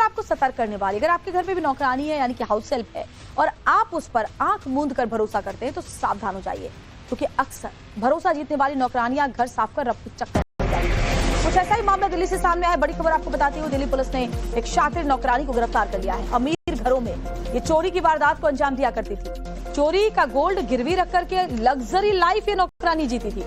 आपको सतर्क करने वाली। अगर आपके घर में भी नौकरानी है यानी कि हाउस हेल्प है और आप उस पर आंख मूंद कर भरोसा करते हैं तो सावधान हो जाइए, क्योंकि अक्सर भरोसा जीतने वाली नौकरानियां घर साफ कर रफ चक्कर हो जाती है। कुछ ऐसा ही मामला दिल्ली से सामने आया। बड़ी खबर आपको बताती हूँ, दिल्ली पुलिस ने एक शातिर नौकरानी को गिरफ्तार कर लिया है। अमीर घरों में ये चोरी की वारदात को अंजाम दिया करती थी। चोरी का गोल्ड गिरवी रख करके लग्जरी लाइफ ये नौकरानी जीती थी।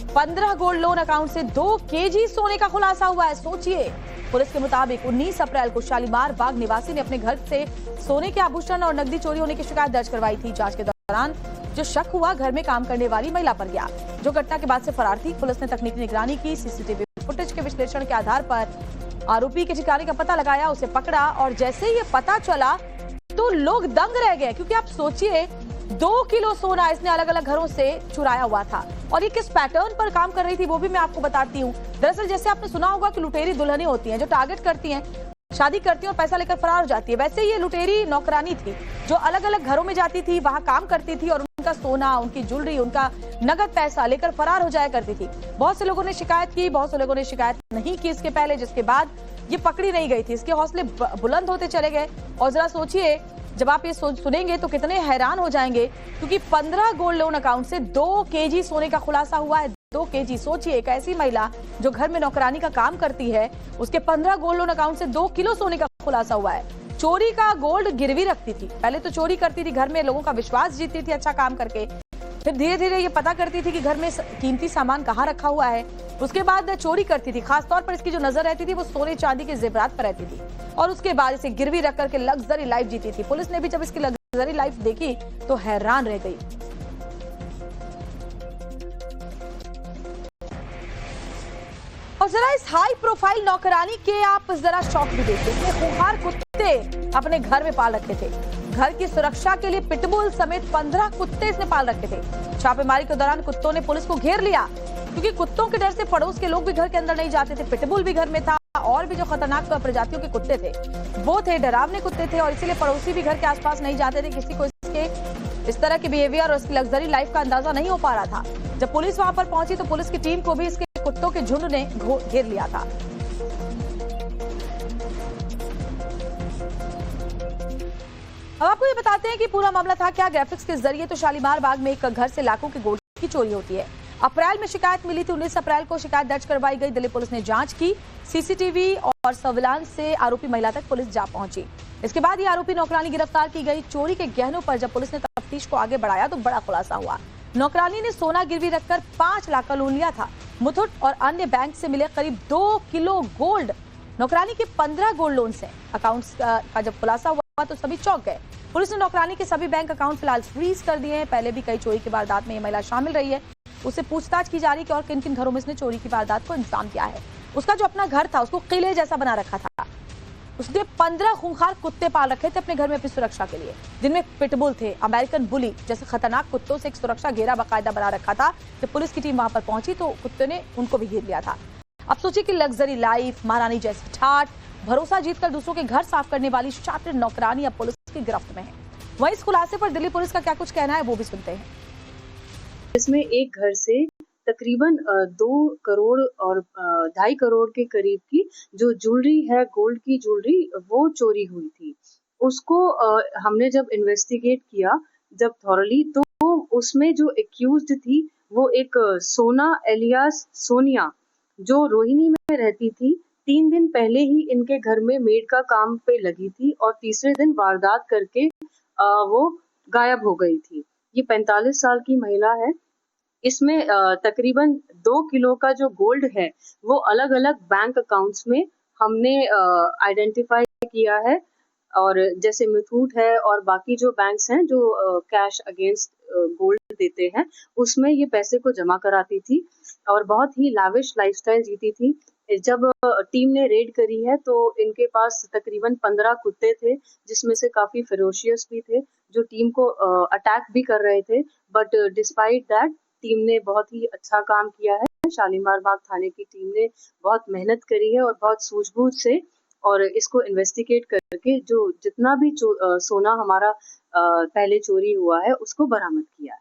15 गोल्ड लोन अकाउंट से 2 केजी सोने का खुलासा हुआ है। सोचिए, पुलिस के मुताबिक 19 अप्रैल को शालीमार बाग निवासी ने अपने घर से सोने के आभूषण और नकदी चोरी होने की शिकायत दर्ज करवाई थी। जांच के दौरान जो शक हुआ घर में काम करने वाली महिला पर गया, जो घटना के बाद से फरार थी। पुलिस ने तकनीकी निगरानी की, सीसीटीवी फुटेज के विश्लेषण के आधार पर आरोपी के ठिकाने का पता लगाया, उसे पकड़ा और जैसे ही ये पता चला तो लोग दंग रह गए, क्योंकि आप सोचिए 2 किलो सोना इसने अलग अलग घरों से चुराया हुआ था। और ये किस पैटर्न पर काम कर रही थी वो भी मैं आपको बताती हूँ। दरअसल जैसे आपने सुना होगा कि लुटेरी दुल्हनें होती हैं जो टारगेट करती हैं, शादी करती हैं और पैसा लेकर फरार हो जाती है। वैसे ये लुटेरी नौकरानी थी जो अलग अलग घरों में जाती थी, वहां काम करती थी और उनका सोना, उनकी ज्वेलरी, उनका नगद पैसा लेकर फरार हो जाया करती थी। बहुत से लोगों ने शिकायत की, बहुत से लोगों ने शिकायत नहीं की इसके पहले, जिसके बाद ये पकड़ी नहीं गई थी। इसके हौसले बुलंद होते चले गए। और जरा सोचिए, जब आप ये सुनेंगे तो कितने हैरान हो जाएंगे, क्योंकि 15 गोल्ड लोन अकाउंट से 2 केजी सोने का खुलासा हुआ है। 2 केजी, सोचिए एक ऐसी महिला जो घर में नौकरानी का काम करती है, उसके 15 गोल्ड लोन अकाउंट से 2 किलो सोने का खुलासा हुआ है। चोरी का गोल्ड गिरवी रखती थी, पहले तो चोरी करती थी, घर में लोगों का विश्वास जीतती थी अच्छा काम करके, फिर धीरे धीरे ये पता करती थी कि घर में कीमती सामान कहाँ रखा हुआ है, उसके बाद चोरी करती थी। खासतौर पर इसकी जो नजर रहती थी वो सोने चांदी के जेवरात पर रहती थी और उसके बाद इसे गिरवी रख करके लग्जरी लाइफ जीती थी। पुलिस ने भी जब इसकी लग्जरी लाइफ देखी तो हैरान रह गई। और जरा इस हाई प्रोफाइल नौकरानी के आप जरा शौक भी देखिए। खूंखार कुत्ते अपने घर में पाल रखे थे। घर की सुरक्षा के लिए पिटबुल समेत 15 कुत्ते इसने पाल रखे थे। छापेमारी के दौरान कुत्तों ने पुलिस को घेर लिया, क्योंकि कुत्तों के डर से पड़ोस के लोग भी घर के अंदर नहीं जाते थे। पिटबुल भी घर में था और भी जो खतरनाक प्रजातियों के कुत्ते थे वो थे, डरावने कुत्ते थे और इसीलिए पड़ोसी भी घर के आसपास नहीं जाते थे। किसी को इसके इस तरह के बिहेवियर और इसकी लग्जरी लाइफ का अंदाजा नहीं हो पा रहा था। जब पुलिस वहां पर पहुंची तो पुलिस की टीम को भी इसके कुत्तों के झुंड ने घेर लिया था। अब आपको ये बताते हैं कि पूरा मामला था क्या। ग्राफिक्स के जरिए तो शालीमार बाग में एक घर से लाखों के गोल्ड की चोरी होती है। अप्रैल में शिकायत मिली थी, 19 अप्रैल को शिकायत दर्ज करवाई गई। दिल्ली पुलिस ने जांच की, सीसीटीवी और सर्विलांस से आरोपी महिला तक पुलिस जा पहुंची। इसके बाद ये आरोपी नौकरानी गिरफ्तार की गई। चोरी के गहनों पर जब पुलिस ने तफ्तीश को आगे बढ़ाया तो बड़ा खुलासा हुआ। नौकरानी ने सोना गिरवी रखकर 5 लाख का लोन लिया था। मुथूट और अन्य बैंक से मिले करीब 2 किलो गोल्ड। नौकरानी के 15 गोल्ड लोन से अकाउंट्स का जब खुलासा हुआ तो सभी चौंक गए। पुलिस ने नौकरानी के सभी बैंक अकाउंट फिलहाल फ्रीज कर दिए हैं। पहले भी कई चोरी की वारदात में ये महिला शामिल रही है। उससे पूछताछ की जा रही है कि और किन किन घरों में इसने चोरी की वारदात को अंजाम दिया है। उसका जो अपना घर था उसको किले जैसा बना रखा था। उसने 15 खूंखार कुत्ते पाल रखे थे अपने घर में अपनी सुरक्षा के लिए, जिनमें पिटबुल थे, अमेरिकन बुली जैसे खतरनाक कुत्तों से एक सुरक्षा घेरा बाकायदा बना रखा था। जब पुलिस की टीम वहां पर पहुंची तो कुत्ते ने उनको भी घेर लिया था। अब सोचिए कि लग्जरी लाइफ, महारानी जैसी ठाठ, भरोसा जीतकर दूसरों के घर साफ करने वाली शातिर नौकरानी अब पुलिस की गिरफ्त में है। वहीं इस खुलासे पर दिल्ली पुलिस का क्या कुछ कहना है वो भी सुनते हैं। इसमें एक घर से तकरीबन 2 करोड़ और 2.5 करोड़ के करीब की जो ज्वेलरी है, गोल्ड की ज्वेलरी, वो चोरी हुई थी। उसको हमने जब इन्वेस्टिगेट किया जब थॉरली, तो उसमें जो एक्यूज्ड थी वो एक सोना एलियास सोनिया, जो रोहिणी में रहती थी। 3 दिन पहले ही इनके घर में मेड का काम पे लगी थी और तीसरे दिन वारदात करके वो गायब हो गई थी। ये 45 साल की महिला है। इसमें तकरीबन 2 किलो का जो गोल्ड है वो अलग अलग बैंक अकाउंट्स में हमने आइडेंटिफाई किया है। और जैसे मुथूट है और बाकी जो बैंक्स हैं जो कैश अगेंस्ट गोल्ड देते हैं, उसमें ये पैसे को जमा कराती थी और बहुत ही लाविश लाइफस्टाइल जीती थी। जब टीम ने रेड करी है तो इनके पास तकरीबन 15 कुत्ते थे, जिसमें से काफी फेरोशियस भी थे, जो टीम को अटैक भी कर रहे थे। बट डिस्पाइट दैट टीम ने बहुत ही अच्छा काम किया है। शालीमार बाग थाने की टीम ने बहुत मेहनत करी है और बहुत सूझबूझ से और इसको इन्वेस्टिगेट करके जो जितना भी सोना हमारा पहले चोरी हुआ है उसको बरामद किया है।